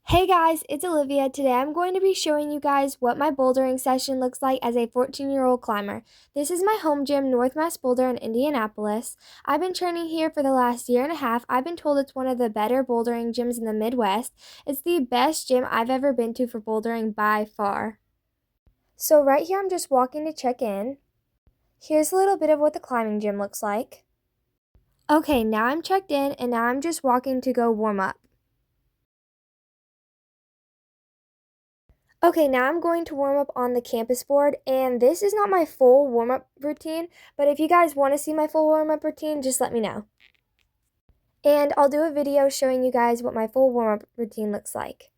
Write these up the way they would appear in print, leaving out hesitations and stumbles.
Hey guys, it's Olivia. Today I'm going to be showing you guys what my bouldering session looks like as a 14-year-old climber. This is my home gym, North Mass Boulder in Indianapolis. I've been training here for the last year and a half. I've been told it's one of the better bouldering gyms in the Midwest. It's the best gym I've ever been to for bouldering by far. So right here I'm just walking to check in. Here's a little bit of what the climbing gym looks like. Okay, now I'm checked in and now I'm just walking to go warm up. Okay, now I'm going to warm up on the campus board, and this is not my full warm-up routine, but if you guys want to see my full warm-up routine, just let me know. And I'll do a video showing you guys what my full warm-up routine looks like.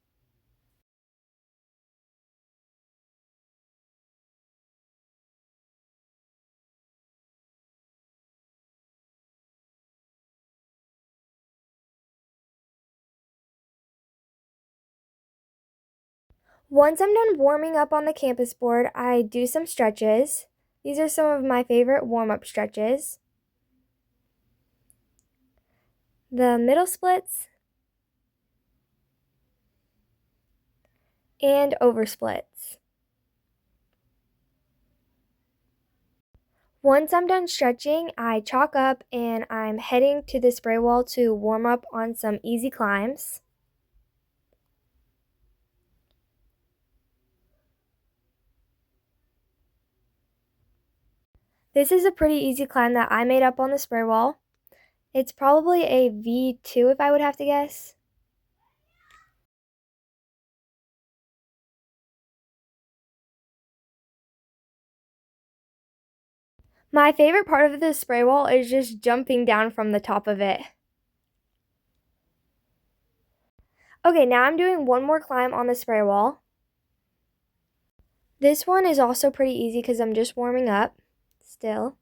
Once I'm done warming up on the campus board, I do some stretches. These are some of my favorite warm-up stretches. The middle splits and over splits. Once I'm done stretching, I chalk up and I'm heading to the spray wall to warm up on some easy climbs. This is a pretty easy climb that I made up on the spray wall. It's probably a V2 if I would have to guess. My favorite part of the spray wall is just jumping down from the top of it. Okay, now I'm doing one more climb on the spray wall. This one is also pretty easy because I'm just warming up still.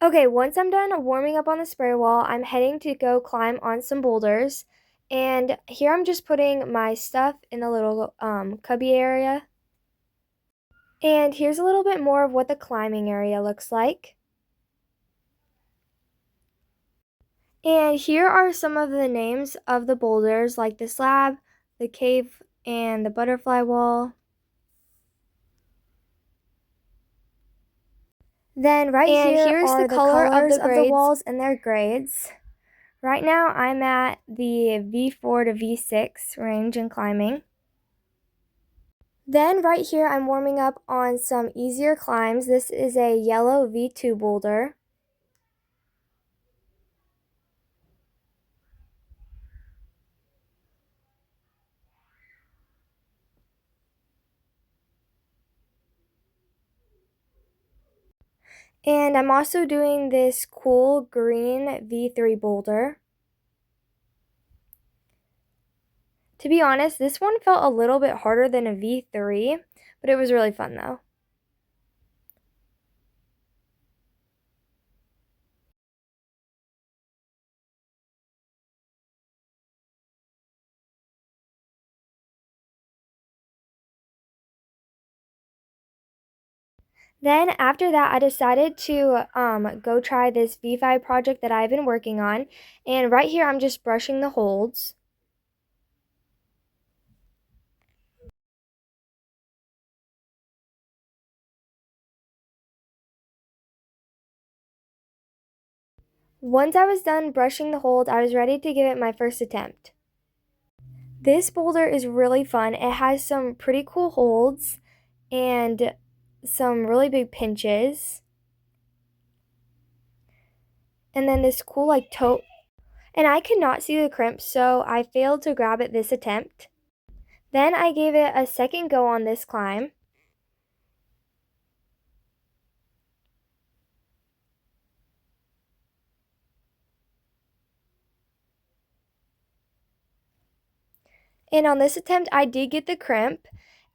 Okay, once I'm done warming up on the spray wall, I'm heading to go climb on some boulders. And here I'm just putting my stuff in the little cubby area. And here's a little bit more of what the climbing area looks like. And here are some of the names of the boulders, like the slab, the cave, and the butterfly wall. Then here's are the colors of the walls and their grades. Right now I'm at the V4 to V6 range in climbing. Then right here I'm warming up on some easier climbs. This is a yellow V2 boulder. And I'm also doing this cool green V3 boulder. To be honest, this one felt a little bit harder than a V3, but it was really fun though. Then after that, I decided to go try this V5 project that I've been working on. And right here, I'm just brushing the holds. Once I was done brushing the hold, I was ready to give it my first attempt. This boulder is really fun. It has some pretty cool holds and some really big pinches. And then this cool like toe. And I could not see the crimp, so I failed to grab it this attempt. Then I gave it a second go on this climb. And on this attempt, I did get the crimp,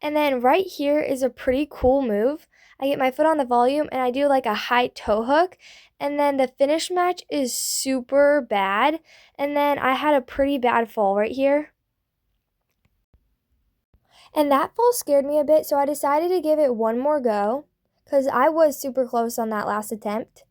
And then right here is a pretty cool move. I get my foot on the volume and I do like a high toe hook. And then the finish match is super bad. And then I had a pretty bad fall right here. And that fall scared me a bit, so I decided to give it one more go because I was super close on that last attempt.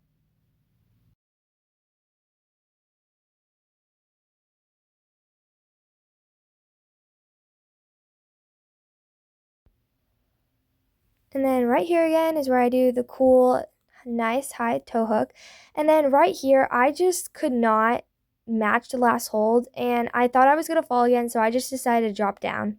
And then right here again is where I do the cool, nice high toe hook. And then right here, I just could not match the last hold, and I thought I was going to fall again, so I just decided to drop down.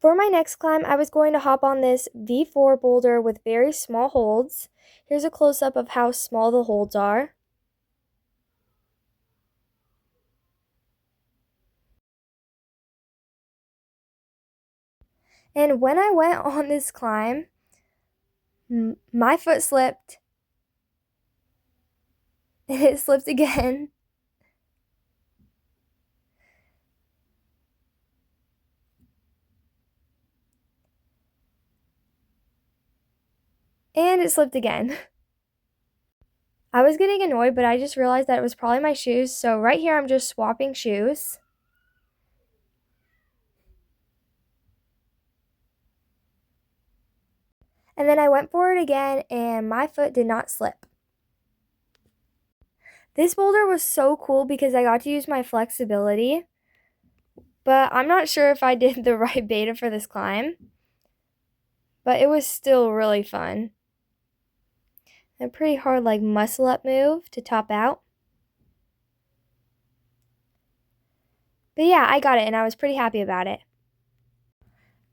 For my next climb, I was going to hop on this V4 boulder with very small holds. Here's a close-up of how small the holds are. And when I went on this climb, my foot slipped, and it slipped again. And it slipped again. I was getting annoyed, but I just realized that it was probably my shoes. So right here, I'm just swapping shoes. And then I went for it again, and my foot did not slip. This boulder was so cool because I got to use my flexibility. But I'm not sure if I did the right beta for this climb. But it was still really fun. A pretty hard like muscle up move to top out. But yeah, I got it and I was pretty happy about it.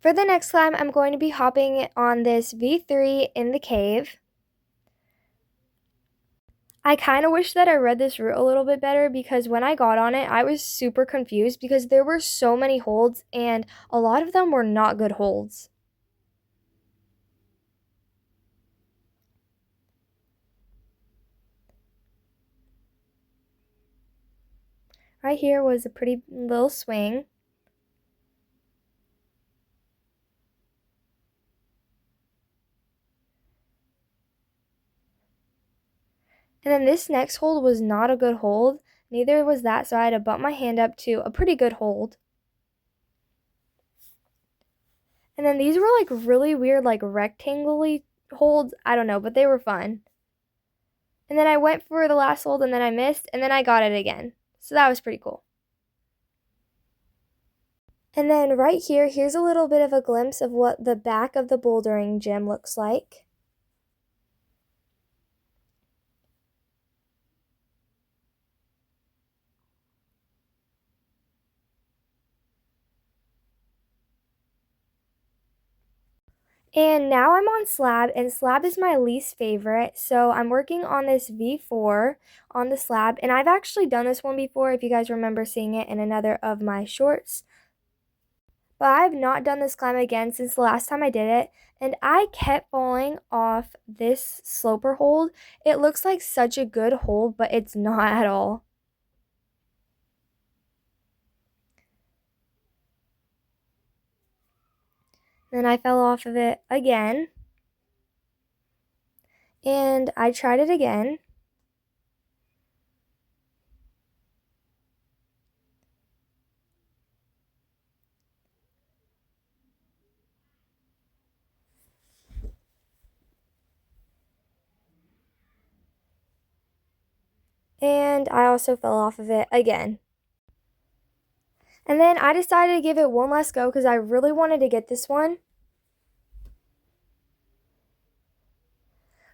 For the next climb, I'm going to be hopping on this V3 in the cave. I kind of wish that I read this route a little bit better because when I got on it, I was super confused because there were so many holds and a lot of them were not good holds. Right here was a pretty little swing. And then this next hold was not a good hold. Neither was that, so I had to bump my hand up to a pretty good hold. And then these were like really weird, like rectangle-y holds. I don't know, but they were fun. And then I went for the last hold and then I missed and then I got it again. So that was pretty cool. And then right here, here's a little bit of a glimpse of what the back of the bouldering gym looks like. And now I'm on Slab, and Slab is my least favorite. So I'm working on this V4 on the Slab, and I've actually done this one before if you guys remember seeing it in another of my shorts. But I've not done this climb again since the last time I did it, and I kept falling off this sloper hold. It looks like such a good hold, but it's not at all. Then I fell off of it again, and I tried it again. And I also fell off of it again. And then I decided to give it one last go because I really wanted to get this one.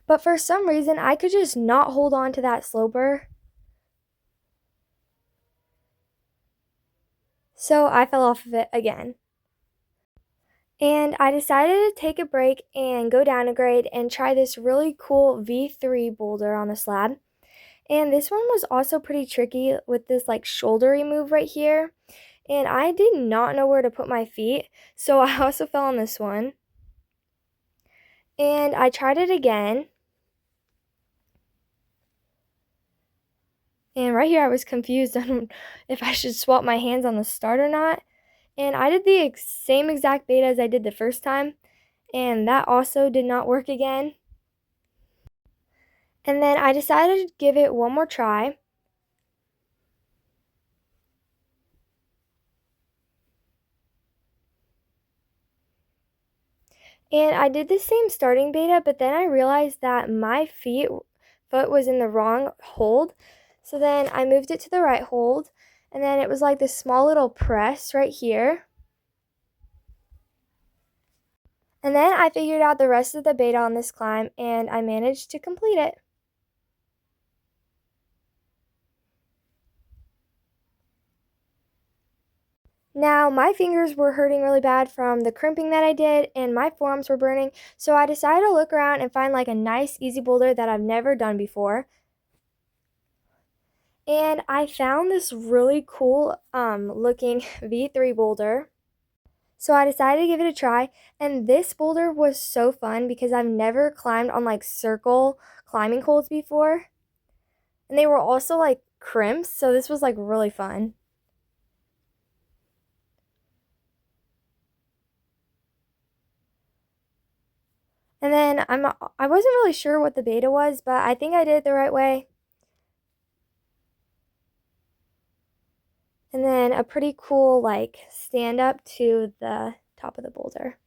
But for some reason, I could just not hold on to that sloper. So I fell off of it again. And I decided to take a break and go down a grade and try this really cool V3 boulder on the slab. And this one was also pretty tricky with this like shouldery move right here. And I did not know where to put my feet, so I also fell on this one. And I tried it again. And right here I was confused on if I should swap my hands on the start or not. And I did the same exact beta as I did the first time, and that also did not work again. And then I decided to give it one more try. And I did the same starting beta, but then I realized that my foot was in the wrong hold. So then I moved it to the right hold, and then it was like this small little press right here. And then I figured out the rest of the beta on this climb, and I managed to complete it. Now, my fingers were hurting really bad from the crimping that I did, and my forearms were burning, so I decided to look around and find like a nice, easy boulder that I've never done before. And I found this really cool looking V3 boulder. So I decided to give it a try, and this boulder was so fun because I've never climbed on like circle climbing holds before. And they were also like crimps, so this was like really fun. And then I wasn't really sure what the beta was, but I think I did it the right way. And then a pretty cool like stand up to the top of the boulder.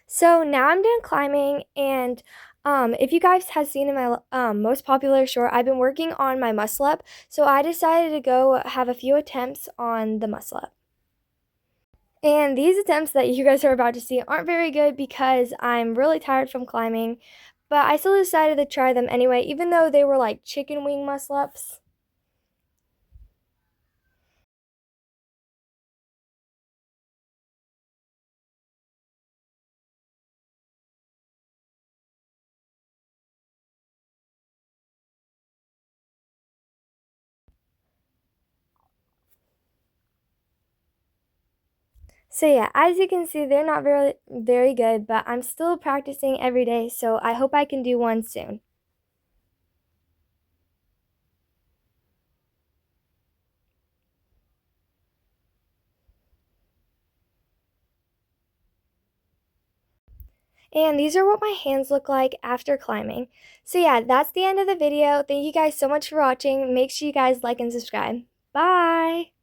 So now I'm done climbing, and if you guys have seen in my most popular short, I've been working on my muscle up, so I decided to go have a few attempts on the muscle up. And these attempts that you guys are about to see aren't very good because I'm really tired from climbing, but I still decided to try them anyway, even though they were like chicken wing muscle ups. So yeah, as you can see, they're not very good, but I'm still practicing every day, so I hope I can do one soon. And these are what my hands look like after climbing. So yeah, that's the end of the video. Thank you guys so much for watching. Make sure you guys like and subscribe. Bye!